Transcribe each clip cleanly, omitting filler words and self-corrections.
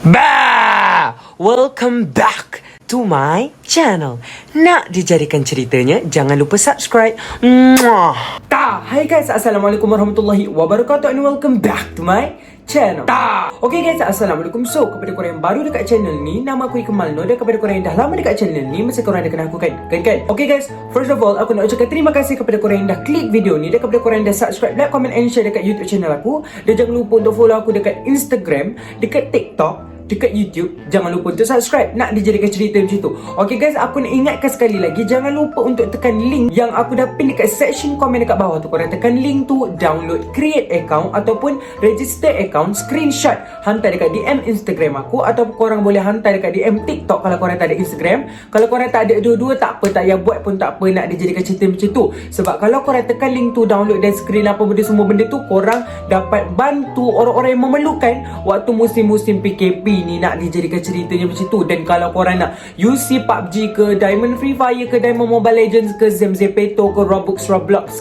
Bah! Welcome back to my channel. Nak dijadikan ceritanya, jangan lupa subscribe. Mwah. Hai guys, Assalamualaikum warahmatullahi wabarakatuh and welcome back to my channel. Okay guys, Assalamualaikum. So, kepada korang yang baru dekat channel ni, nama aku Ikmal Noor. Dan kepada korang yang dah lama dekat channel ni, mesti korang dah kenal aku kan? Okay guys, first of all, aku nak ucapkan terima kasih kepada korang yang dah klik video ni. Dan kepada korang yang dah subscribe, like, comment and share dekat YouTube channel aku. Dan jangan lupa untuk follow aku dekat Instagram, dekat TikTok, dekat YouTube. Jangan lupa untuk subscribe. Nak dijadikan cerita macam tu. Okay guys, aku nak ingatkan sekali lagi, jangan lupa untuk tekan link yang aku dah pin dekat section komen dekat bawah tu. Korang tekan link tu, download, create account ataupun register account, screenshot, hantar dekat DM Instagram aku. Ataupun korang boleh hantar dekat DM TikTok kalau korang tak ada Instagram. Kalau korang tak ada dua-dua, tak apa, tak payah buat pun tak apa. Nak dijadikan cerita macam tu. Sebab kalau korang tekan link tu, download dan screen apa benda, semua benda tu, korang dapat bantu orang-orang yang memerlukan waktu musim-musim PKP ni. Nak dijadikan ceritanya macam tu. Dan kalau korang nak UC, PUBG ke, Diamond Free Fire ke, Diamond Mobile Legends ke, Zem Zepeto ke, Roblox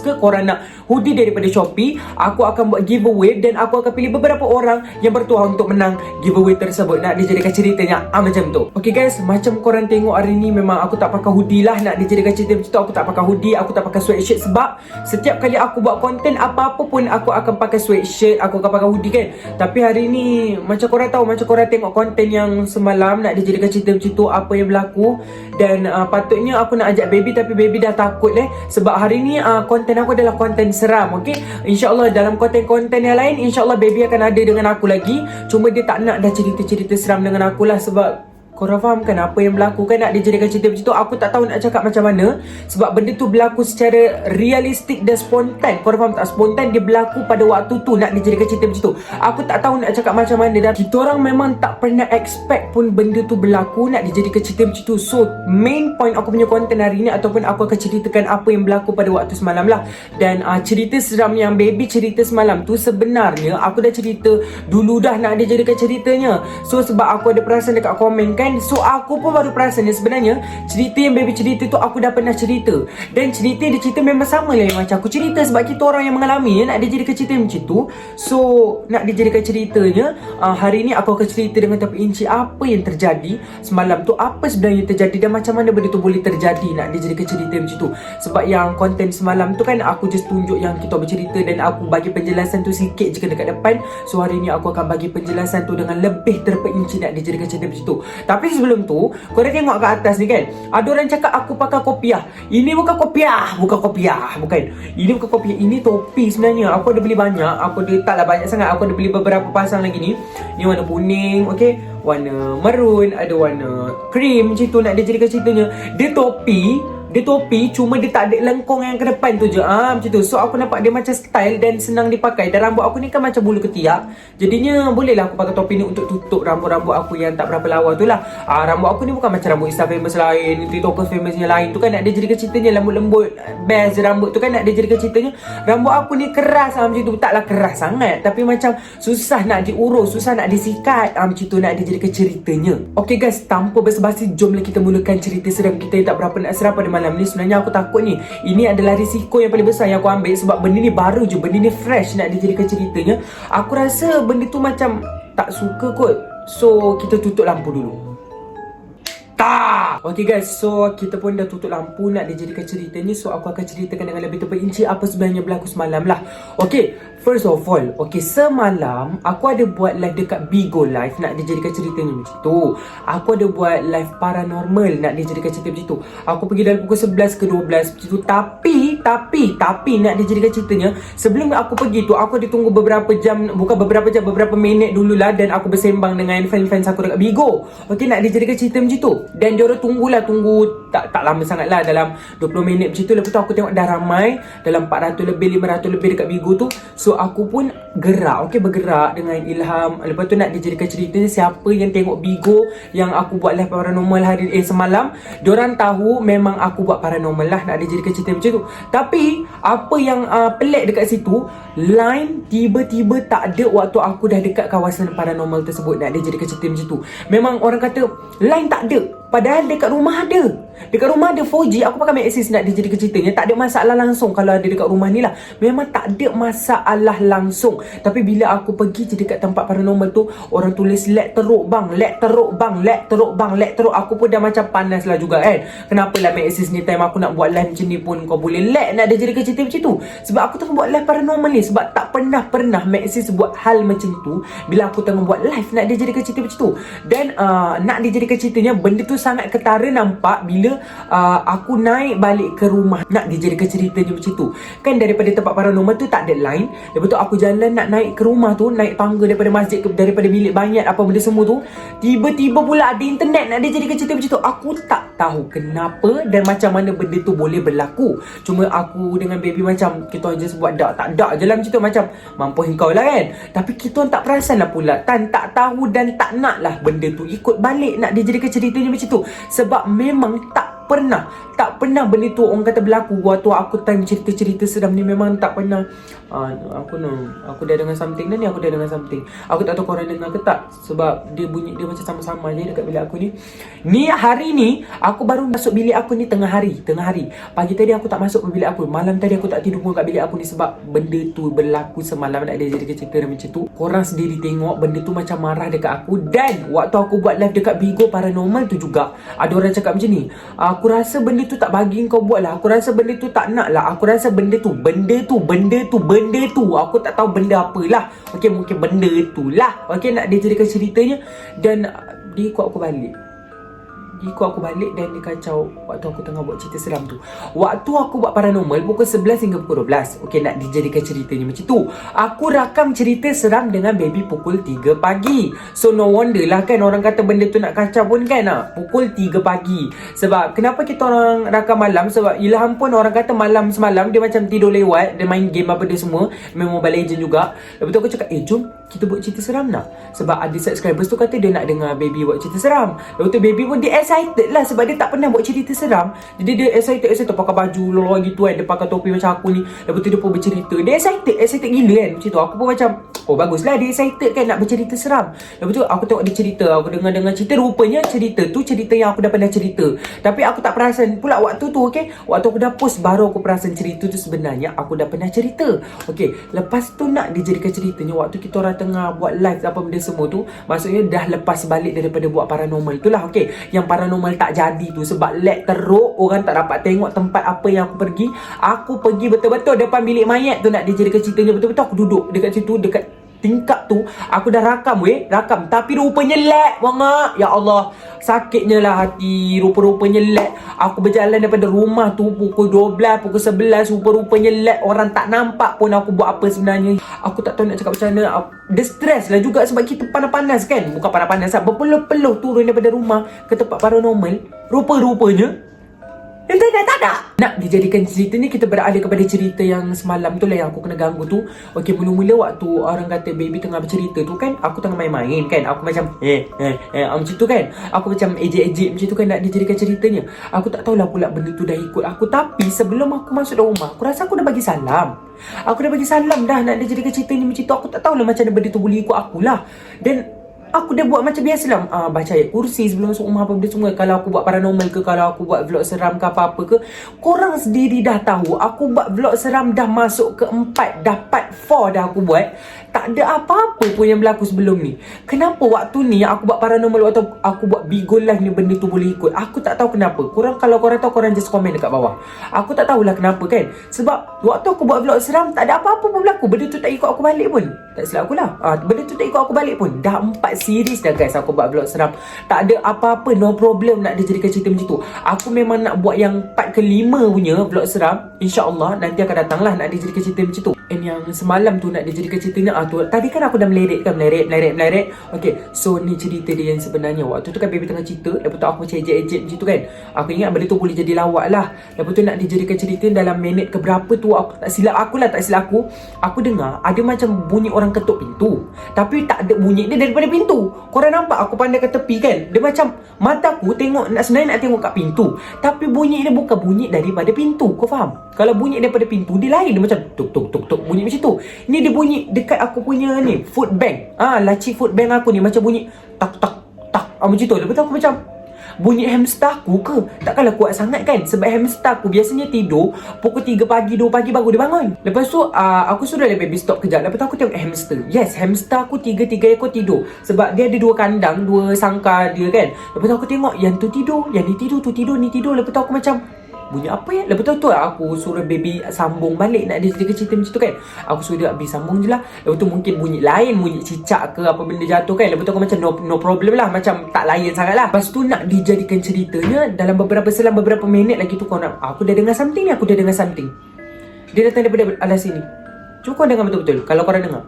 ke, korang nak hoodie daripada Shopee, aku akan buat giveaway dan aku akan pilih beberapa orang yang bertuah untuk menang giveaway tersebut. Nak dijadikan ceritanya macam tu. Okay guys, macam korang tengok hari ni memang aku tak pakai hoodie lah. Nak dijadikan cerita macam tu, aku tak pakai hoodie, aku tak pakai sweatshirt. Sebab setiap kali aku buat konten apa-apa pun, aku akan pakai sweatshirt, aku akan pakai hoodie kan. Tapi hari ni macam korang tahu, macam korang tengok konten yang semalam, nak dijadikan cerita macam tu, apa yang berlaku. Dan patutnya aku nak ajak baby, tapi baby dah takut sebab hari ni konten aku adalah konten seram. Okay, InsyaAllah dalam konten-konten yang lain, InsyaAllah baby akan ada dengan aku lagi. Cuma dia tak nak dah cerita-cerita seram dengan aku lah. Sebab korang faham kan apa yang berlaku kan? Nak dijadikan cerita macam tu, aku tak tahu nak cakap macam mana. Sebab benda tu berlaku secara realistik dan spontan. Korang faham tak? Spontan, dia berlaku pada waktu tu. Nak dijadikan cerita macam tu, aku tak tahu nak cakap macam mana. Dan kita orang memang tak pernah expect pun benda tu berlaku. Nak dijadikan cerita macam tu. So main point aku punya konten hari ni, ataupun aku akan ceritakan apa yang berlaku pada waktu semalam lah. Dan cerita seram yang baby cerita semalam tu, sebenarnya aku dah cerita dulu dah nak dijadikan ceritanya. So sebab aku ada perasan dekat komen kan, so aku pun baru perasan sebenarnya cerita yang baby cerita tu aku dah pernah cerita. Dan cerita dia cerita memang sama lah yang macam aku cerita. Sebab kita orang yang mengalami nak dijadikan cerita macam tu. So nak dijadikan ceritanya, hari ni aku akan cerita dengan terperinci apa yang terjadi semalam tu, apa sebenarnya terjadi dan macam mana benda tu boleh terjadi. Nak dijadikan cerita macam tu. Sebab yang konten semalam tu kan, aku just tunjuk yang kita bercerita dan aku bagi penjelasan tu sikit je dekat depan. So hari ni aku akan bagi penjelasan tu dengan lebih terperinci. Nak dijadikan cerita macam tu. Tapi sebelum tu, korang tengok kat atas ni kan, ada orang cakap aku pakai kopiah. Ini bukan kopiah, bukan. Ini bukan kopiah, ini topi sebenarnya. Aku ada beli banyak, aku ada taklah banyak sangat. Aku ada beli beberapa pasang lagi ni. Ni warna kuning, okey, warna maroon, ada warna cream macam tu. Nak dijadikan ceritanya, dia topi cuma dia tak ada lengkung yang ke depan tu je. Macam tu. So aku nampak dia macam style dan senang dipakai. Dan rambut aku ni kan macam bulu ketiak. Jadinya bolehlah aku pakai topi ni untuk tutup rambut-rambut aku yang tak berapa lawa tu lah. Rambut aku ni bukan macam rambut Insta famous lain, TikTokers famous yang lain tu kan. Nak dijadikan ceritanya lembut-lembut, best je rambut tu kan. Nak dijadikan ceritanya rambut aku ni keras macam tu. Taklah keras sangat, tapi macam susah nak diurus, susah nak disikat. Macam tu nak dijadikan ceritanya. Okay guys, tanpa basa-basi, jomlah kita mulakan cerita seram kita yang tak berapa nak seram pada malam ni. Sebenarnya aku takut ni, ini adalah risiko yang paling besar yang aku ambil. Sebab benda ni baru je, benda ni fresh. Nak dijadikan ceritanya, aku rasa benda tu macam tak suka kot. So kita tutup lampu dulu. Okay guys, so kita pun dah tutup lampu. Nak dijadikan ceritanya, so aku akan ceritakan dengan lebih terperinci apa sebenarnya berlaku semalam lah. Okay, first of all, okay, semalam aku ada buat live dekat Bigo Live. Nak dijadikan ceritanya macam tu. Aku ada buat live paranormal. Nak dijadikan cerita macam tu. Aku pergi dalam pukul 11 ke 12 macam tu. Tapi nak dijadikan ceritanya, sebelum aku pergi tu, aku ada tunggu beberapa jam. Bukan beberapa jam, beberapa minit dululah. Dan aku bersembang dengan fans-fans aku dekat Bigo. Okay, nak dijadikan cerita macam tu. Dan diorang tunggu tak lama sangat lah, dalam 20 minit macam tu. Lepas tu aku tengok dah ramai, dalam 400 lebih, 500 lebih dekat Bigo tu. So aku pun gerak, okay, bergerak dengan ilham. Lepas tu nak dijadikan ceritanya, siapa yang tengok Bigo yang aku buat live paranormal hari semalam, diorang tahu memang aku buat paranormal lah. Nak dijadikan cerita macam tu. Tapi apa yang pelik dekat situ, line tiba-tiba tak ada waktu aku dah dekat kawasan paranormal tersebut. Nak dijadikan cerita macam tu. Memang orang kata line tak ada, padahal dekat rumah ada. Dekat rumah ada 4G, aku pakai Maxis nak dia jadi ceritanya. Tak ada masalah langsung kalau ada dekat rumah ni lah. Memang tak ada masalah langsung. Tapi bila aku pergi je dekat tempat paranormal tu, orang tulis lag teruk bang, lag teruk bang, lag teruk bang, lag teruk. Aku pun dah macam panas lah juga kan. Kenapa lah Maxis ni time aku nak buat live macam ni pun kau boleh lag nak dia jadi cerita macam tu. Sebab aku tengah buat live paranormal ni. Sebab tak pernah Maxis buat hal macam tu bila aku tengah buat live nak dia jadi cerita macam tu. Dan nak dia jadi ceritanya, benda tu sangat ketara nampak bila aku naik balik ke rumah nak dijadikan ceritanya macam tu. Kan daripada tempat paranormal tu tak ada line. Lepas tu aku jalan nak naik ke rumah tu, naik tangga daripada masjid daripada bilik banyak apa benda semua tu. Tiba-tiba pula ada internet nak dijadikan cerita macam tu. Aku tak tahu kenapa dan macam mana benda tu boleh berlaku. Cuma aku dengan baby macam kita just buat tak je lah macam tu. Macam mampu kau lah kan. Tapi kita tak perasan lah pula. Tak tahu dan tak nak lah benda tu ikut balik nak dijadikan ceritanya macam tu. Sebab memang tak pernah benda tu orang kata berlaku. Waktu aku time cerita-cerita seram ni memang tak pernah. Aku dah dengar something dah ni. Aku tak tahu korang dengar ke tak. Sebab dia bunyi dia macam sama-sama je dekat bilik aku ni. Ni hari ni aku baru masuk bilik aku ni tengah hari. Pagi tadi aku tak masuk ke bilik aku. Malam tadi aku tak tidur pun kat bilik aku ni. Sebab benda tu berlaku semalam nak dia jadi cerita macam tu. Korang sendiri tengok benda tu macam marah dekat aku. Dan waktu aku buat live dekat Bigo Paranormal tu juga ada orang cakap macam ni. Aku rasa benda tu tak bagi kau buat lah. Aku rasa benda tu tak nak lah. Aku rasa benda tu. Aku tak tahu benda apalah. Okey, mungkin benda tu lah. Okey, nak dia jadikan ceritanya. Dan dia ikut aku balik. Dan dia kacau waktu aku tengah buat cerita seram tu. Waktu aku buat paranormal pukul 11 hingga pukul 12. Okey, nak dijadikan ceritanya macam tu. Aku rakam cerita seram dengan baby pukul 3 pagi. So no wonder lah kan orang kata benda tu nak kacau pun kan pukul 3 pagi. Sebab kenapa kita orang rakam malam? Sebab Ilham pun orang kata malam semalam dia macam tidur lewat. Dia main game apa dia semua. Main Mobile Legends juga. Lepas tu aku cakap jom kita buat cerita seram nak. Sebab ada subscribers tu kata dia nak dengar baby buat cerita seram. Lepas tu baby pun dia excited lah sebab dia tak pernah buat cerita seram. Jadi dia excited pakai baju lolong gitu kan. Dia pakai topi macam aku ni. Lepas tu dia pun bercerita. Dia excited gila kan macam tu. Aku pun macam baguslah dia excited kan nak bercerita seram. Lepas tu aku tengok dia cerita. Aku dengar cerita. Rupanya cerita tu cerita yang aku dah pernah cerita. Tapi aku tak perasan pula waktu tu. Okay, waktu aku dah post baru aku perasan cerita tu sebenarnya aku dah pernah cerita. Okay, lepas tu nak dijadikan ceritanya waktu kita orang tengah buat live apa benda semua tu. Maksudnya dah lepas balik daripada buat paranormal tu lah. Okay, yang paranormal tak jadi tu sebab lag teruk. Orang tak dapat tengok tempat apa yang aku pergi. Aku pergi betul-betul depan bilik mayat tu nak dijadikan ceritanya. Betul-betul aku duduk dekat situ, dekat tingkap tu. Aku dah rakam tapi rupanya lag banget. Ya Allah, sakitnya lah hati. Rupa-rupanya lag. Aku berjalan daripada rumah tu pukul 12, pukul 11. Rupa-rupanya lag. Orang tak nampak pun aku buat apa sebenarnya. Aku tak tahu nak cakap macam mana. Dia stres lah juga sebab kita panas-panas kan. Bukan panas-panas lah, berpeluh-peluh turun daripada rumah ke tempat paranormal. Rupa-rupanya internet tak ada. Nak dijadikan cerita ni, kita beralih kepada cerita yang semalam tu lah yang aku kena ganggu tu. Okey, mula-mula waktu orang kata baby tengah bercerita tu kan, aku tengah main-main kan. Aku macam macam tu kan. Aku macam ejek-ejek macam tu kan nak dijadikan ceritanya. Aku tak tahulah pula benda tu dah ikut aku. Tapi sebelum aku masuk dalam rumah, aku rasa aku dah bagi salam. Dah nak dijadikan ceritanya macam tu. Aku tak tahulah macam mana benda tu boleh ikut akulah. Dan aku dah buat macam biasa lah, baca ayat kursi sebelum masuk rumah apa benda semua. Kalau aku buat paranormal ke, kalau aku buat vlog seram ke apa-apa ke, korang sendiri dah tahu. Aku buat vlog seram dah masuk ke 4, dah part 4 dah aku buat. Tak ada apa-apa pun yang berlaku sebelum ni. Kenapa waktu ni aku buat paranormal, waktu aku buat Bigo live ni benda tu boleh ikut? Aku tak tahu kenapa. Kalau korang tahu, korang just komen dekat bawah. Aku tak tahulah kenapa kan. Sebab waktu aku buat vlog seram tak ada apa-apa pun berlaku. Benda tu tak ikut aku balik pun. Tak silap aku lah. Benda tu tak ikut aku balik pun. Dah 4 series dah guys aku buat vlog seram. Tak ada apa-apa, no problem nak dijadikan cerita macam tu. Aku memang nak buat yang part ke-5 punya vlog seram. InsyaAllah nanti akan datang lah nak dijadikan cerita macam tu. And yang semalam tu nak dijadikan ceritanya tu, tadi kan aku dah meleret. Okay, so ni cerita dia yang sebenarnya. Waktu tu kan baby tengah cerita. Lepas tu aku macam ejek-ejek macam tu kan. Aku ingat benda tu boleh jadi lawak lah. Lepas tu nak dijadikan cerita dalam minit keberapa tu, aku tak silap aku, aku dengar ada macam bunyi orang ketuk pintu. Tapi tak ada bunyi dia daripada pintu. Korang nampak aku pandai ke tepi kan. Dia macam mata aku tengok, sebenarnya nak tengok kat pintu. Tapi bunyi dia bukan bunyi daripada pintu. Kau faham? Kalau bunyi daripada pintu, dia lain. Dia macam tuk tuk tuk tuk, bunyi macam tu. Ni dia bunyi dekat aku punya ni food bank. Laci food bank aku ni macam bunyi tak tak tak macam tu. Lepas tu aku macam bunyi hamster aku ke? Takkanlah kuat sangat kan? Sebab hamster aku biasanya tidur pukul 3 pagi, 2 pagi baru dia bangun. Lepas tu aku suruh dia baby stop kejap. Lepas tu aku tengok hamster. Yes, hamster aku 3 ekor tidur. Sebab dia ada 2 kandang, 2 sangkar dia kan. Lepas tu aku tengok yang tu tidur, yang ni tidur, tu tidur, ni tidur. Lepas tu aku macam, bunyi apa ya? Lepas tu aku suruh baby sambung balik. Nak dia cerita macam tu kan. Aku suruh dia habis sambung je lah. Lepas tu mungkin bunyi lain, bunyi cicak ke apa benda jatuh kan. Lepas tu aku macam no problem lah. Macam tak layan sangat lah. Lepas tu nak dijadikan ceritanya dalam selang beberapa minit lagi tu kau nak, aku dah dengar something ni, aku dah dengar something. Dia datang daripada alas sini. Cuba kau dengar betul-betul. Kalau korang dengar,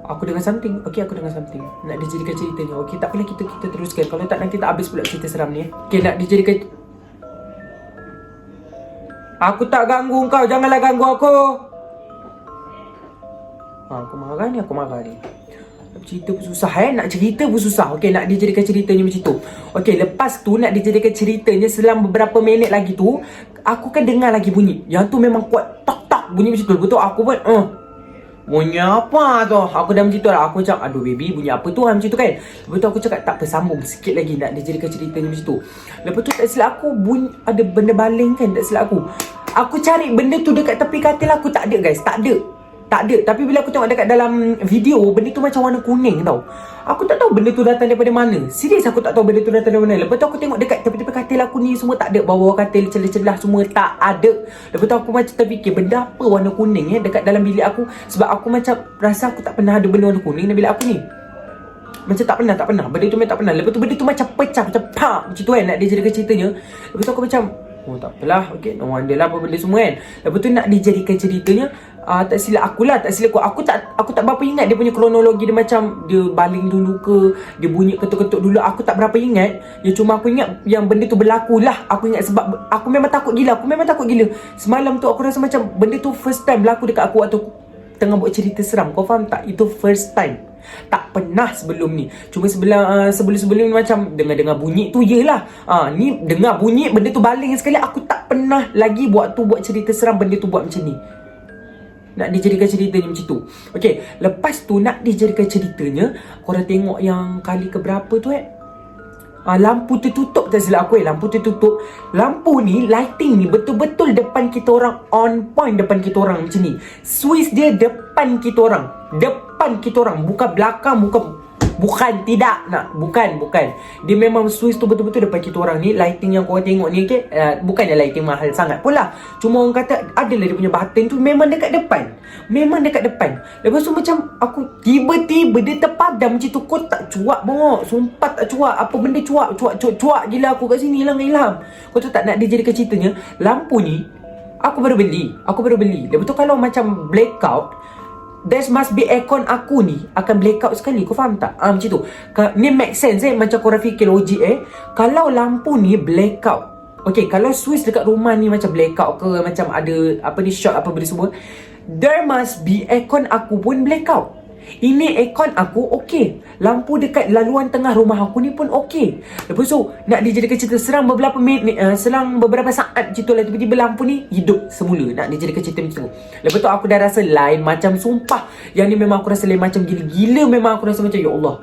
aku dengar something. Okay, aku dengar something. Nak dijadikan ceritanya. Okay, tak apalah, kita teruskan. Kalau tak nanti tak habis pula cerita seram ni. Okay, nak dijadikan. Aku tak ganggu kau. Janganlah ganggu aku. Aku marah ni. Nak cerita pun susah Nak cerita pun susah. Okay, nak dijadikan ceritanya macam tu. Okay, lepas tu nak dijadikan ceritanya selang beberapa minit lagi tu, aku kan dengar lagi bunyi. Yang tu memang kuat. Tak bunyi macam tu. Betul aku pun bunyi apa tu? Aku dah macam tu lah. Aku macam, aduh baby, bunyi apa tu macam tu kan. Lepas tu aku cakap, tak apa, sambung sikit lagi. Nak dijadikan ceritanya macam tu. Lepas tu tak silap aku, bunyi ada benda baling kan. Tak silap aku, aku cari benda tu dekat tepi katil aku. Tak ada guys, tak ada. Tapi bila aku tengok dekat dalam video, benda tu macam warna kuning tau. Aku tak tahu benda tu datang daripada mana. Serius aku tak tahu benda tu datang daripada mana. Lepas tu aku tengok dekat tepi-tepi katil aku ni, semua tak ada. Bawah katil, celah-celah semua tak ada. Lepas tu aku macam terfikir, benda apa warna kuning dekat dalam bilik aku. Sebab aku macam rasa aku tak pernah ada benda warna kuning dalam bilik aku ni. Macam tak pernah. Benda tu memang tak pernah. Lepas tu benda tu macam pecah, macam pak macam tu kan. Nak dijadikan ceritanya. Lepas tu aku macam, oh tak apalah, okay, no wonder lah apa benda semua kan. Lepas tu nak dijadikan ceritanya, tak silap aku. Aku tak berapa ingat dia punya kronologi. Dia macam dia baling dulu ke, dia bunyi ketuk-ketuk dulu. Aku tak berapa ingat. Ya cuma aku ingat yang benda tu berlaku lah. Aku ingat sebab aku memang takut gila. Semalam tu aku rasa macam benda tu first time berlaku dekat aku waktu tengah buat cerita seram. Kau faham tak? Itu first time. Tak pernah sebelum ni. Cuma sebelum ni macam dengar bunyi tu yelah. Ni dengar bunyi benda tu baling sekali. Aku tak pernah lagi buat cerita seram benda tu buat macam ni. Nak dijadikan ceritanya macam tu. Okay, lepas tu nak dijadikan ceritanya, korang tengok yang kali keberapa tu lampu tertutup. Tak silap aku lampu tertutup. Lampu ni, lighting ni betul-betul depan kita orang. On point depan kita orang macam ni. Switch dia depan kita orang. Bukan belakang, bukan dia memang switch tu betul-betul depan kita orang ni. Lighting yang korang tengok ni, okay, bukannya lighting mahal sangat pula. Cuma orang kata adalah dia punya button tu memang dekat depan. Lepas tu macam aku tiba-tiba dia terpadam macam tu. Kau tak cuak bongok. Sumpah tak cuak. Apa benda cuak gila aku kat sini lah, Ilham. Kau tahu tak, nak dijadikan ceritanya, lampu ni aku baru beli. Lepas tu kalau macam blackout, there must be aircon aku ni akan blackout sekali. Kau faham tak? Macam tu. Ni make sense macam korang fikir logik Kalau lampu ni blackout, okay, kalau switch dekat rumah ni macam blackout ke, macam ada apa ni, short apa benda semua, there must be aircon aku pun blackout. Ini aircon aku okey. Lampu dekat laluan tengah rumah aku ni pun okey. Lepas tu nak dijadikan cerita selang beberapa minit, selang beberapa saat macam tu lah, tiba-tiba lampu ni hidup semula. Nak dijadikan cerita macam tu. Lepas tu aku dah rasa lain macam, sumpah. Yang ni memang aku rasa lain macam gila-gila. Memang aku rasa macam, ya Allah,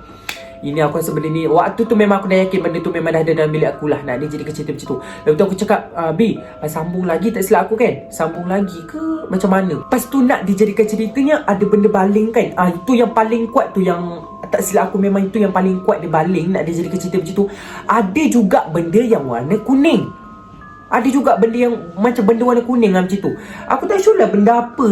ini aku rasa benda ni, waktu tu memang aku dah yakin benda tu memang dah ada dalam bilik aku lah. Nak dijadikan cerita macam tu. Lepas tu aku cakap, B, sambung lagi tak silap aku kan? Sambung lagi ke macam mana? Lepas tu nak dijadikan ceritanya ada benda baling kan. Itu yang paling kuat tu, yang tak silap aku memang itu yang paling kuat dia baling. Nak dijadikan cerita macam tu. Ada juga benda yang warna kuning. Ada juga benda yang macam benda warna kuning macam tu. Aku tak sure lah benda apa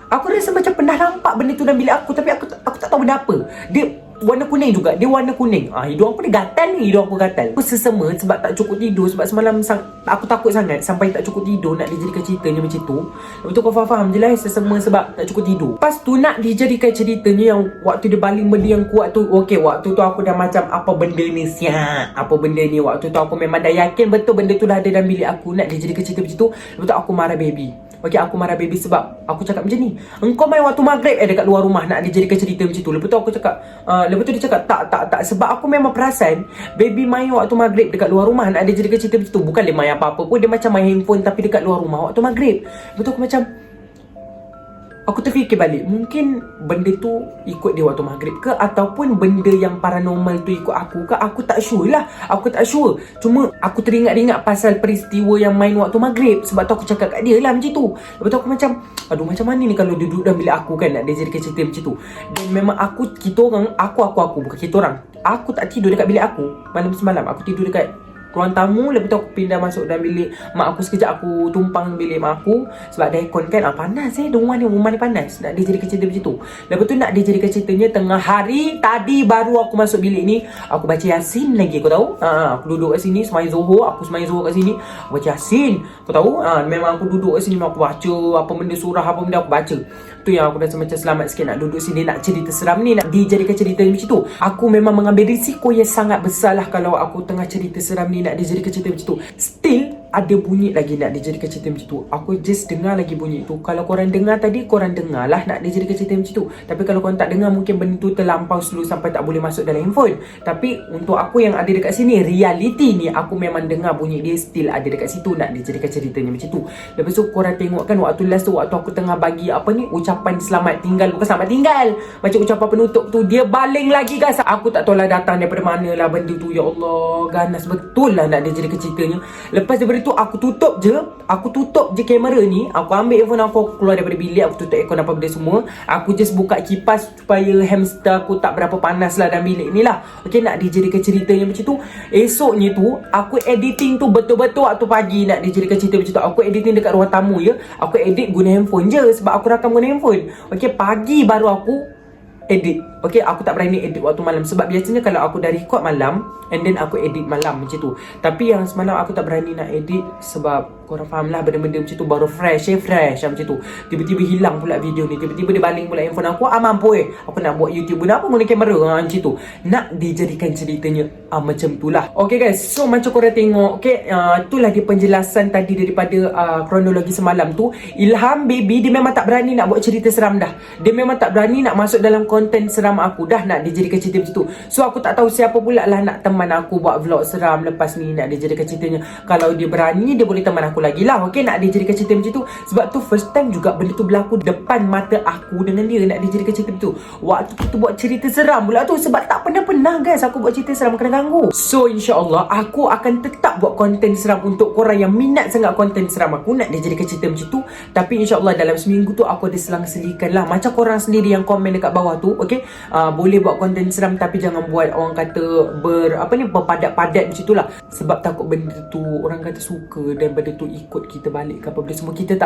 Aku rasa macam pernah nampak benda tu dalam bilik aku, tapi aku tak tahu benda apa. Dia warna kuning juga. Hidung aku ni gatal ni. Aku sesama sebab tak cukup tidur. Sebab semalam aku takut sangat sampai tak cukup tidur. Nak dijadikan ceritanya macam tu. Lepas tu kau faham je lah, sesama sebab tak cukup tidur. Lepas tu nak dijadikan ceritanya yang waktu dia baling benda yang kuat tu. Okay, waktu tu aku dah macam, apa benda ni siap, apa benda ni. Waktu tu aku memang dah yakin betul benda tu dah ada dalam bilik aku. Nak dijadikan cerita macam tu. Lepas tu aku marah baby. Okay, aku marah baby sebab aku cakap macam ni, engkau main waktu maghrib dekat luar rumah. Nak dijadikan cerita macam tu. Lepas tu aku cakap, lepas tu dia cakap tak, sebab aku memang perasan baby main waktu maghrib dekat luar rumah. Nak dijadikan cerita macam tu. Bukan dia main apa-apa pun, dia macam main handphone tapi dekat luar rumah waktu maghrib. Lepas tu aku macam, aku terfikir balik, mungkin benda tu ikut dia waktu maghrib ke, ataupun benda yang paranormal tu ikut aku ke, aku tak sure lah. Aku tak sure. Cuma aku teringat-ingat pasal peristiwa yang main waktu maghrib. Sebab tu aku cakap kat dia lah macam tu. Lepas tu aku macam, aduh macam mana ni kalau dia duduk dalam bilik aku kan, nak dia jadikan cerita macam tu. Dan memang kita orang, aku bukan kita orang, aku tak tidur dekat bilik aku malam semalam. Aku tidur dekat ruang tamu. Lepas tu aku pindah masuk dalam bilik mak aku sekejap. Aku tumpang bilik mak aku sebab ada aircon kan. Panas rumah ni panas. Nak dia jadikan cerita macam tu. Lepas tu nak dia jadikan ceritanya tengah hari. Tadi baru aku masuk bilik ni, aku baca Yasin lagi, kau tahu. Aku duduk kat sini sembahyang Zuhur. Aku sembahyang Zuhur kat sini, aku baca Yasin, kau tahu. Memang aku duduk kat sini, aku baca apa benda surah, apa benda aku baca. Tu yang aku rasa macam selamat sikit nak duduk sini, nak cerita seram ni, nak dijadikan cerita macam tu. Aku memang mengambil risiko yang sangat besar lah kalau aku tengah cerita seram ni nak dijadikan cerita macam tu. Still ada bunyi lagi nak dijadikan cerita macam tu. Aku just dengar lagi bunyi tu. Kalau korang dengar tadi, korang dengar lah nak dijadikan cerita macam tu. Tapi kalau korang tak dengar, mungkin benda tu terlampau slow sampai tak boleh masuk dalam handphone. Tapi untuk aku yang ada dekat sini, reality ni, aku memang dengar bunyi dia still ada dekat situ nak dijadikan ceritanya macam tu. Lepas tu korang tengok kan, waktu last tu, waktu aku tengah bagi apa ni, ucapan selamat tinggal, bukan selamat tinggal, macam ucapan penutup tu, dia baling lagi guys. Aku tak tahu lah datang daripada mana lah benda tu. Ya Allah, ganas betul lah nak dijadikan ceritanya. Lepas daripada tu aku tutup je kamera ni. Aku ambil handphone aku keluar daripada bilik. Aku tutup aircon apa benda semua. Aku just buka kipas supaya hamster aku tak berapa panas lah dalam bilik ni lah. Okay, nak dijadikan ceritanya macam tu. Esoknya tu aku editing tu betul-betul waktu pagi nak dijadikan cerita macam tu. Aku editing dekat ruang tamu ya. Aku edit guna handphone je sebab aku rakam guna handphone. Okay, pagi baru aku edit. Okay, aku tak berani edit waktu malam sebab biasanya kalau aku dah record malam and then aku edit malam macam tu. Tapi yang semalam aku tak berani nak edit sebab korang faham lah, benda-benda macam tu baru fresh macam tu. Tiba-tiba hilang pula video ni. Tiba-tiba dia baling pula handphone aku. Mampu aku nak buat YouTube pun apa guna kamera macam tu. Nak dijadikan ceritanya macam tu lah. Okay guys, so macam korang tengok, okay, itulah dia penjelasan tadi daripada kronologi semalam tu. Ilham baby dia memang tak berani nak buat cerita seram dah. Dia memang tak berani nak masuk dalam konten seram aku dah nak dijadikan cerita macam tu. So aku tak tahu siapa pula lah nak teman aku buat vlog seram lepas ni nak dijadikan ceritanya. Kalau dia berani, dia boleh teman aku lagi lah. Okay, nak dijadikan cerita macam tu. Sebab tu first time juga benda tu berlaku depan mata aku dengan dia nak dijadikan cerita macam tu. Waktu kita buat cerita seram pula tu. Sebab tak pernah guys aku buat cerita seram kena ganggu. So insyaAllah aku akan tetap buat konten seram untuk korang yang minat sangat konten seram aku nak dijadikan cerita macam tu. Tapi insyaAllah dalam seminggu tu aku ada selang-selikan lah. Macam korang sendiri yang komen dekat bawah tu. Okay, boleh buat konten seram tapi jangan buat orang kata berpadat-padat macam tu lah. Sebab takut benda tu orang kata suka dan benda tu ikut kita balik ke apa benda semua. Kita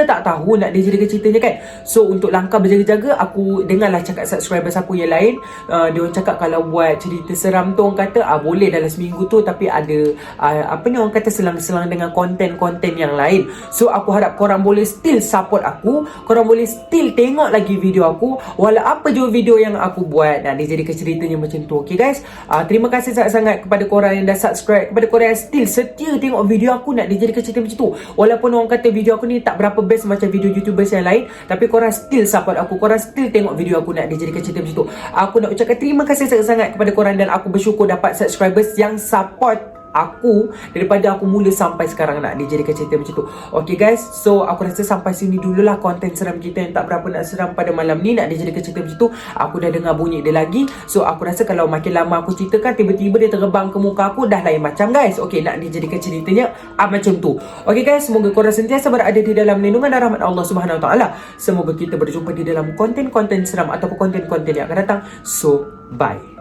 tak tahu nak dijadikan ceritanya kan. So untuk langkah berjaga-jaga, aku dengarlah cakap subscribers aku yang lain. Dia orang cakap kalau buat cerita seram tu orang kata boleh dalam seminggu tu, tapi ada orang kata selang-selang dengan konten-konten yang lain. So aku harap korang boleh still support aku. Korang boleh still tengok lagi video aku walau apa je video yang aku buat nak dijadikan ceritanya macam tu. Okay guys, terima kasih sangat-sangat kepada korang yang dah subscribe, kepada korang yang still setia tengok video aku nak dijadikan cerita macam tu. Walaupun orang kata video aku ni tak berapa best macam video YouTubers yang lain, tapi korang still support aku, korang still tengok video aku nak dijadikan cerita macam tu. Aku nak ucapkan terima kasih sangat-sangat kepada korang dan aku bersyukur dapat subscribers yang support aku daripada aku mula sampai sekarang nak dijadikan cerita macam tu. Okay guys, so aku rasa sampai sini dululah konten seram kita yang tak berapa nak seram pada malam ni nak dijadikan cerita macam tu. Aku dah dengar bunyi dia lagi. So aku rasa kalau makin lama aku ceritakan, tiba-tiba dia terbang ke muka aku, dah lain macam guys. Okay, nak dijadikan ceritanya macam tu. Okay guys, semoga korang sentiasa berada di dalam lindungan dan rahmat Allah Subhanahu Wa Taala. Semoga kita berjumpa di dalam konten-konten seram ataupun konten-konten yang akan datang. So bye.